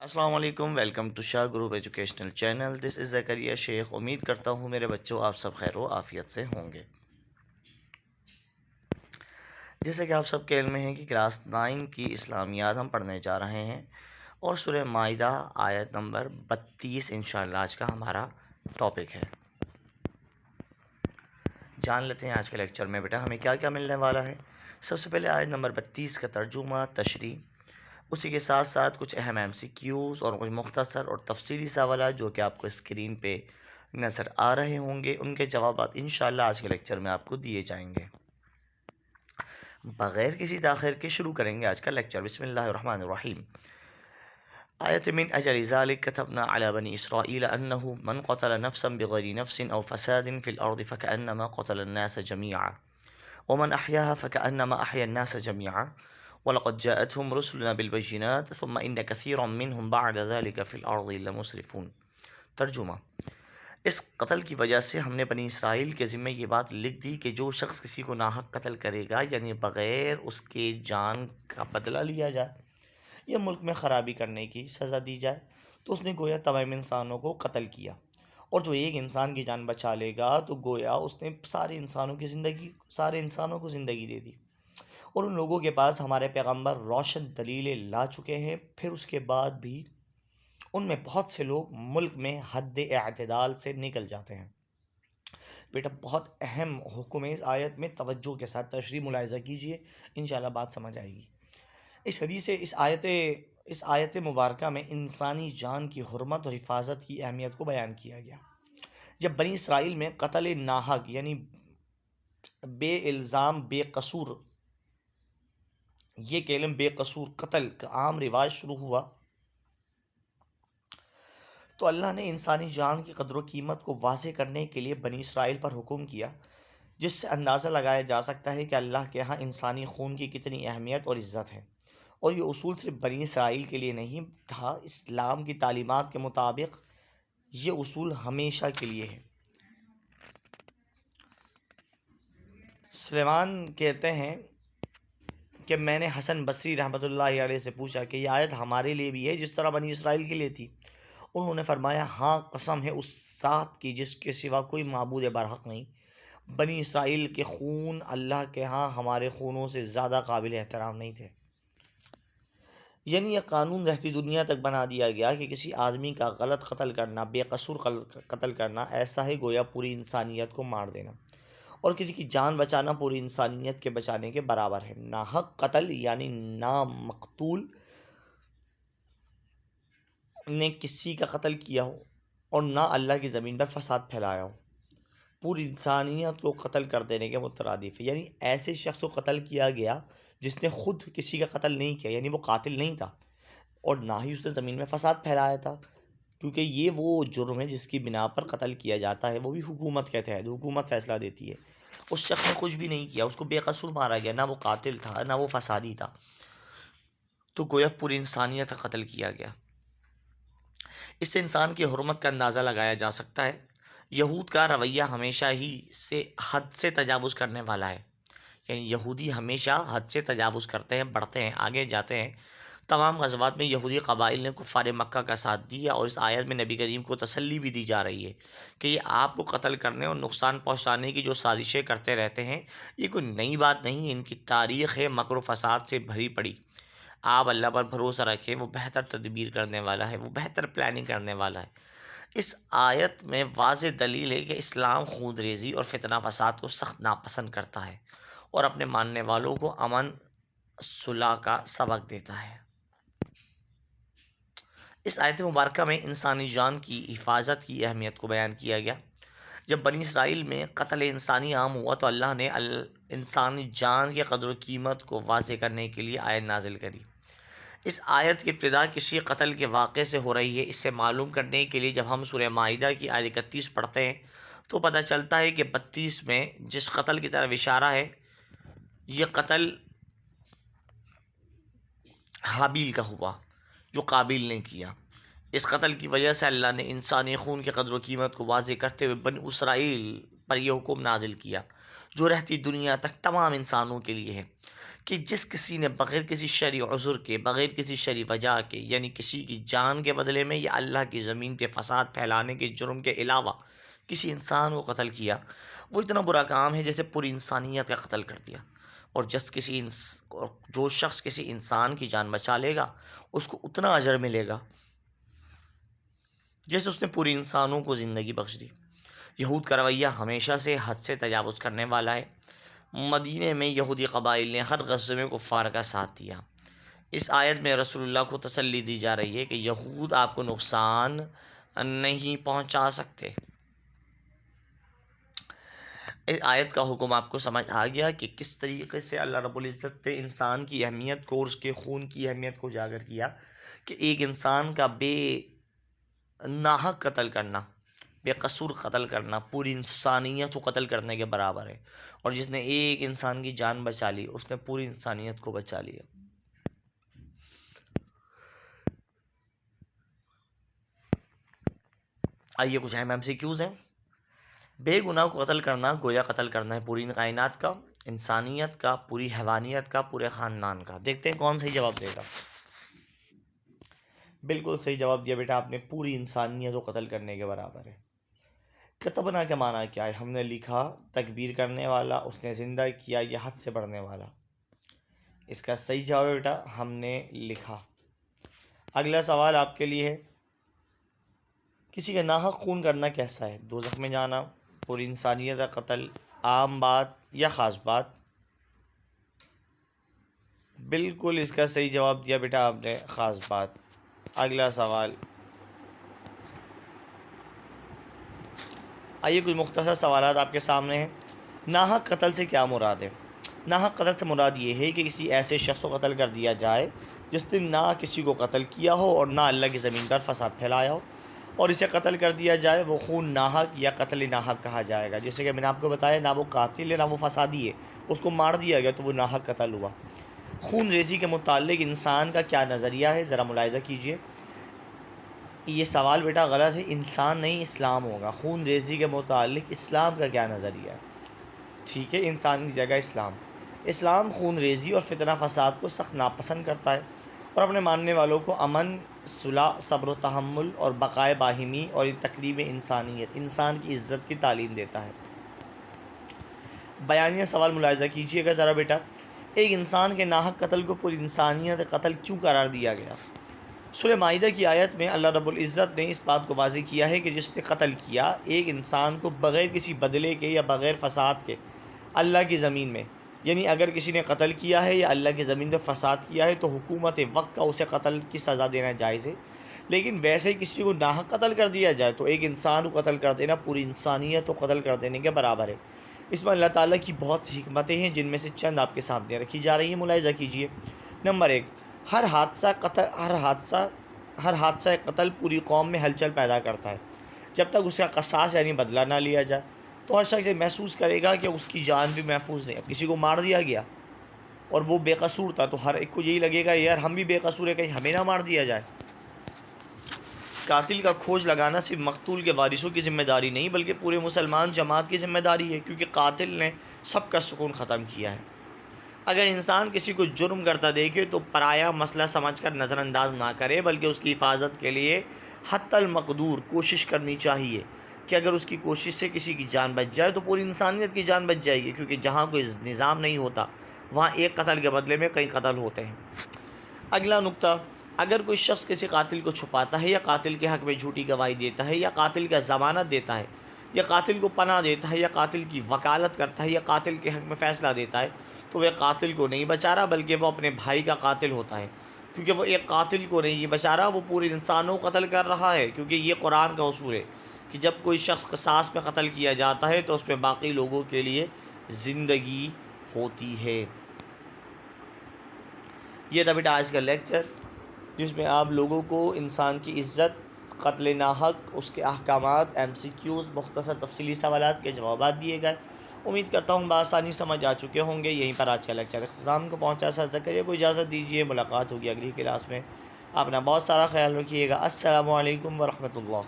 السلام علیکم، welcome to Shah group educational channel. This is Zakariya Sheikh. امید کرتا ہوں میرے بچوں آپ سب خیر و عافیت سے ہوں گے. جیسا کہ آپ سب کے علم میں ہیں کہ کلاس 9 کی اسلامیات ہم پڑھنے جا رہے ہیں اور سورہ مائدہ آیت نمبر 32 انشاءاللہ آج کا ہمارا ٹاپک ہے. جان لیتے ہیں آج کے لیکچر میں بیٹا ہمیں کیا کیا ملنے والا ہے. سب سے پہلے آیت نمبر 32 کا ترجمہ، تشریح، اسی کے ساتھ ساتھ کچھ اہم MCQs اور کچھ مختصر اور تفصیلی سوالات جو کہ آپ کو اسکرین پہ نظر آ رہے ہوں گے، ان کے جوابات انشاءاللہ آج کے لیکچر میں آپ کو دیے جائیں گے. بغیر کسی تاخیر کے شروع کریں گے آج کا لیکچر. بسم اللہ الرحمن الرحیم. آیت من اجل ذلك كتبنا على بني اسرائيل انه من قتل نفسا بغير نفس او فساد في الارض فكأنما قتل الناس جميعا ومن احياها فكأنما احيا الناس جميعا وَلَقَدْ جَاءَتْهُمْ رُسُلُنَا بِالْبَيِّنَاتِ ثُمَّ إِنَّ كَثِيرًا مِّنْهُمْ بَعْدَ ذَلِكَ فِي الْأَرْضِ لَمُسْرِفُونَ. ترجمہ: اس قتل کی وجہ سے ہم نے بنی اسرائیل کے ذمہ یہ بات لکھ دی کہ جو شخص کسی کو ناحق قتل کرے گا، یعنی بغیر اس کے جان کا بدلہ لیا جائے یا ملک میں خرابی کرنے کی سزا دی جائے، تو اس نے گویا تمام انسانوں کو قتل کیا. اور جو ایک انسان کی جان بچا لے گا تو گویا اس نے سارے انسانوں کو زندگی دے دی. اور ان لوگوں کے پاس ہمارے پیغمبر روشن دلیلیں لا چکے ہیں، پھر اس کے بعد بھی ان میں بہت سے لوگ ملک میں حد اعتدال سے نکل جاتے ہیں. بیٹا بہت اہم حکم ہے اس آیت میں، توجہ کے ساتھ تشریح ملاحظہ کیجئے، انشاءاللہ بات سمجھ آئے گی. اس حدیث سے اس آیت مبارکہ میں انسانی جان کی حرمت اور حفاظت کی اہمیت کو بیان کیا گیا. جب بنی اسرائیل میں قتل ناحق یعنی بے الزام بے قصور، یہ کلمہ بے قصور قتل کا عام رواج شروع ہوا تو اللہ نے انسانی جان کی قدر و قیمت کو واضح کرنے کے لیے بنی اسرائیل پر حکم کیا، جس سے اندازہ لگایا جا سکتا ہے کہ اللہ کے ہاں انسانی خون کی کتنی اہمیت اور عزت ہے. اور یہ اصول صرف بنی اسرائیل کے لیے نہیں تھا، اسلام کی تعلیمات کے مطابق یہ اصول ہمیشہ کے لیے ہے. سلیمان کہتے ہیں کہ میں نے حسن بصری رحمۃ اللہ علیہ سے پوچھا کہ یہ آیت ہمارے لیے بھی ہے جس طرح بنی اسرائیل کے لیے تھی؟ انہوں نے فرمایا، ہاں، قسم ہے اس ذات کی جس کے سوا کوئی معبود برحق نہیں، بنی اسرائیل کے خون اللہ کے ہاں ہمارے خونوں سے زیادہ قابل احترام نہیں تھے. یعنی یہ قانون رہتی دنیا تک بنا دیا گیا کہ کسی آدمی کا غلط قتل کرنا، بے قصور قتل کرنا، ایسا ہی گویا پوری انسانیت کو مار دینا، اور کسی کی جان بچانا پوری انسانیت کے بچانے کے برابر ہے. ناحق قتل یعنی نامقتول نے کسی کا قتل کیا ہو اور نہ اللہ کی زمین پر فساد پھیلایا ہو، پوری انسانیت کو قتل کر دینے کے مترادف ہے. یعنی ایسے شخص کو قتل کیا گیا جس نے خود کسی کا قتل نہیں کیا، یعنی وہ قاتل نہیں تھا، اور نہ ہی اس نے زمین میں فساد پھیلایا تھا، کیونکہ یہ وہ جرم ہے جس کی بنا پر قتل کیا جاتا ہے، وہ بھی حکومت کے تحت. حکومت فیصلہ دیتی ہے. اس شخص نے کچھ بھی نہیں کیا، اس کو بے قصور مارا گیا، نہ وہ قاتل تھا نہ وہ فسادی تھا، تو گویا پوری انسانیت کا قتل کیا گیا. اس سے انسان کی حرمت کا اندازہ لگایا جا سکتا ہے. یہود کا رویہ ہمیشہ ہی سے حد سے تجاوز کرنے والا ہے، یعنی یہودی ہمیشہ حد سے تجاوز کرتے ہیں، بڑھتے ہیں، آگے جاتے ہیں. تمام غزوات میں یہودی قبائل نے کفار مکہ کا ساتھ دیا، اور اس آیت میں نبی کریم کو تسلی بھی دی جا رہی ہے کہ یہ آپ کو قتل کرنے اور نقصان پہنچانے کی جو سازشیں کرتے رہتے ہیں، یہ کوئی نئی بات نہیں، ان کی تاریخ ہے مکر و فساد سے بھری پڑی. آپ اللہ پر بھروسہ رکھیں، وہ بہتر تدبیر کرنے والا ہے، وہ بہتر پلاننگ کرنے والا ہے. اس آیت میں واضح دلیل ہے کہ اسلام خون ریزی اور فتنہ فساد کو سخت ناپسند کرتا ہے اور اپنے ماننے والوں کو امن صلح کا سبق دیتا ہے. اس آیت مبارکہ میں انسانی جان کی حفاظت کی اہمیت کو بیان کیا گیا. جب بنی اسرائیل میں قتل انسانی عام ہوا تو اللہ نے انسانی جان کی قدر و قیمت کو واضح کرنے کے لیے آیت نازل کری. اس آیت کی ابتدا کسی قتل کے واقعے سے ہو رہی ہے. اس سے معلوم کرنے کے لیے جب ہم سورہ مائدہ کی آیت 31 پڑھتے ہیں تو پتہ چلتا ہے کہ 32 میں جس قتل کی طرف اشارہ ہے، یہ قتل حابیل کا ہوا جو قابیل نے کیا. اس قتل کی وجہ سے اللہ نے انسانی خون کی قدر و قیمت کو واضح کرتے ہوئے بنی اسرائیل پر یہ حکم نازل کیا جو رہتی دنیا تک تمام انسانوں کے لیے ہے کہ جس کسی نے بغیر کسی شرعی عذر کے، بغیر کسی شرعی وجہ کے، یعنی کسی کی جان کے بدلے میں یا اللہ کی زمین پہ فساد پھیلانے کے جرم کے علاوہ کسی انسان کو قتل کیا، وہ اتنا برا کام ہے جیسے پوری انسانیت کا قتل کر دیا۔ اور جو شخص کسی انسان کی جان بچا لے گا اس کو اتنا اجر ملے گا جیسے اس نے پوری انسانوں کو زندگی بخش دی۔ یہود کا رویہ ہمیشہ سے حد سے تجاوز کرنے والا ہے۔ مدینے میں یہودی قبائل نے ہر غزوے میں کفار کا ساتھ دیا۔ اس آیت میں رسول اللہ کو تسلی دی جا رہی ہے کہ یہود آپ کو نقصان نہیں پہنچا سکتے۔ اس آیت کا حکم آپ کو سمجھ آ گیا کہ کس طریقے سے اللہ رب العزت نے انسان کی اہمیت کو اور اس کے خون کی اہمیت کو اجاگر کیا کہ ایک انسان کا بے ناحق قتل کرنا، بے قصور قتل کرنا پوری انسانیت کو قتل کرنے کے برابر ہے، اور جس نے ایک انسان کی جان بچا لی اس نے پوری انسانیت کو بچا لیا۔ آئیے کچھ اہم MCQs ہیں۔ بے گناہ کو قتل کرنا گویا قتل کرنا ہے پوری کائنات کا، انسانیت کا، پوری حیوانیت کا، پورے خاندان کا۔ دیکھتے ہیں کون صحیح جواب دے گا۔ بالکل صحیح جواب دیا بیٹا آپ نے، پوری انسانیت کو قتل کرنے کے برابر ہے۔ کتبنا کا معنی کیا ہے؟ ہم نے لکھا، تکبیر کرنے والا، اس نے زندہ کیا، یہ حد سے بڑھنے والا۔ اس کا صحیح جواب ہے بیٹا ہم نے لکھا۔ اگلا سوال آپ کے لیے ہے، کسی کا ناحق خون کرنا کیسا ہے؟ دوزخ میں جانا، پوری انسانیت کا قتل، عام بات یا خاص بات؟ بالکل اس کا صحیح جواب دیا بیٹا آپ نے، خاص بات۔ اگلا سوال، آئیے کچھ مختصر سوالات آپ کے سامنے ہیں۔ ناحق قتل سے کیا مراد ہے؟ ناحق قتل سے مراد یہ ہے کہ کسی ایسے شخص کو قتل کر دیا جائے جس نے نہ کسی کو قتل کیا ہو اور نہ اللہ کی زمین پر فساد پھیلایا ہو، اور اسے قتل کر دیا جائے، وہ خون ناحق یا قتل ناحق کہا جائے گا۔ جیسے کہ میں نے آپ کو بتایا، نہ وہ قاتل ہے نہ وہ فسادی ہے، اس کو مار دیا گیا تو وہ ناحق قتل ہوا۔ خون ریزی کے متعلق انسان کا کیا نظریہ ہے؟ ذرا ملاحظہ کیجئے۔ یہ سوال بیٹا غلط ہے، انسان نہیں اسلام ہوگا۔ خون ریزی کے متعلق اسلام کا کیا نظریہ ہے؟ ٹھیک ہے، انسان کی جگہ اسلام۔ اسلام خون ریزی اور فتنہ فساد کو سخت ناپسند کرتا ہے اور اپنے ماننے والوں کو امن، صلح، صبر و تحمل اور بقائے باہمی اور تقریب انسانیت، انسان کی عزت کی تعلیم دیتا ہے۔ بیانیہ سوال ملاحظہ کیجیے گا ذرا بیٹا، ایک انسان کے ناحق قتل کو پوری انسانیت قتل کیوں قرار دیا گیا؟ سورہ مائدہ کی آیت میں اللہ رب العزت نے اس بات کو واضح کیا ہے کہ جس نے قتل کیا ایک انسان کو بغیر کسی بدلے کے یا بغیر فساد کے اللہ کی زمین میں، یعنی اگر کسی نے قتل کیا ہے یا اللہ کی زمین میں فساد کیا ہے تو حکومت وقت کا اسے قتل کی سزا دینا جائز ہے، لیکن ویسے ہی کسی کو ناحق قتل کر دیا جائے تو ایک انسان کو قتل کر دینا پوری انسانیت کو قتل کر دینے کے برابر ہے۔ اس میں اللہ تعالیٰ کی بہت سی حکمتیں ہیں جن میں سے چند آپ کے سامنے رکھی جا رہی ہیں، ملاحظہ کیجیے۔ نمبر 1، ہر حادثہ قتل پوری قوم میں ہلچل پیدا کرتا ہے۔ جب تک اس کا قصاص یعنی بدلہ نہ لیا جائے تو ہر شخص یہ محسوس کرے گا کہ اس کی جان بھی محفوظ نہیں۔ اب کسی کو مار دیا گیا اور وہ بے قصور تھا تو ہر ایک کو یہی لگے گا یار ہم بھی بے قصور ہیں، کہیں ہمیں نہ مار دیا جائے۔ قاتل کا کھوج لگانا صرف مقتول کے وارثوں کی ذمہ داری نہیں بلکہ پورے مسلمان جماعت کی ذمہ داری ہے، کیونکہ قاتل نے سب کا سکون ختم کیا ہے۔ اگر انسان کسی کو جرم کرتا دیکھے تو پرایا مسئلہ سمجھ کر نظر انداز نہ کرے بلکہ اس کی حفاظت کے لیے حتی المقدور کوشش کرنی چاہیے کہ اگر اس کی کوشش سے کسی کی جان بچ جائے تو پوری انسانیت کی جان بچ جائے گی، کیونکہ جہاں کوئی نظام نہیں ہوتا وہاں ایک قتل کے بدلے میں کئی قتل ہوتے ہیں۔ اگلا نقطہ، اگر کوئی شخص کسی قاتل کو چھپاتا ہے یا قاتل کے حق میں جھوٹی گواہی دیتا ہے یا قاتل کا ضمانت دیتا ہے یا قاتل کو پناہ دیتا ہے یا قاتل کی وکالت کرتا ہے یا قاتل کے حق میں فیصلہ دیتا ہے تو وہ قاتل کو نہیں بچا رہا بلکہ وہ اپنے بھائی کا قاتل ہوتا ہے، کیونکہ وہ ایک قاتل کو نہیں بچا رہا، وہ پورے انسانوں کو قتل کر رہا ہے، کیونکہ یہ قرآن کا اصول ہے کہ جب کوئی شخص قصاص میں قتل کیا جاتا ہے تو اس میں باقی لوگوں کے لیے زندگی ہوتی ہے۔ یہ تھا بیٹا آج کا لیکچر جس میں آپ لوگوں کو انسان کی عزت، قتل ناحق، اس کے احکامات، MCQs، مختصر تفصیلی سوالات کے جوابات دیے گئے۔ امید کرتا ہوں بآسانی سمجھ آ چکے ہوں گے۔ یہیں پر آج کا لیکچر اختتام کو پہنچا۔ سر زکریا کو اجازت دیجیے، ملاقات ہوگی اگلی کلاس میں۔ اپنا بہت سارا خیال رکھیے گا۔ السلام علیکم ورحمۃ اللہ۔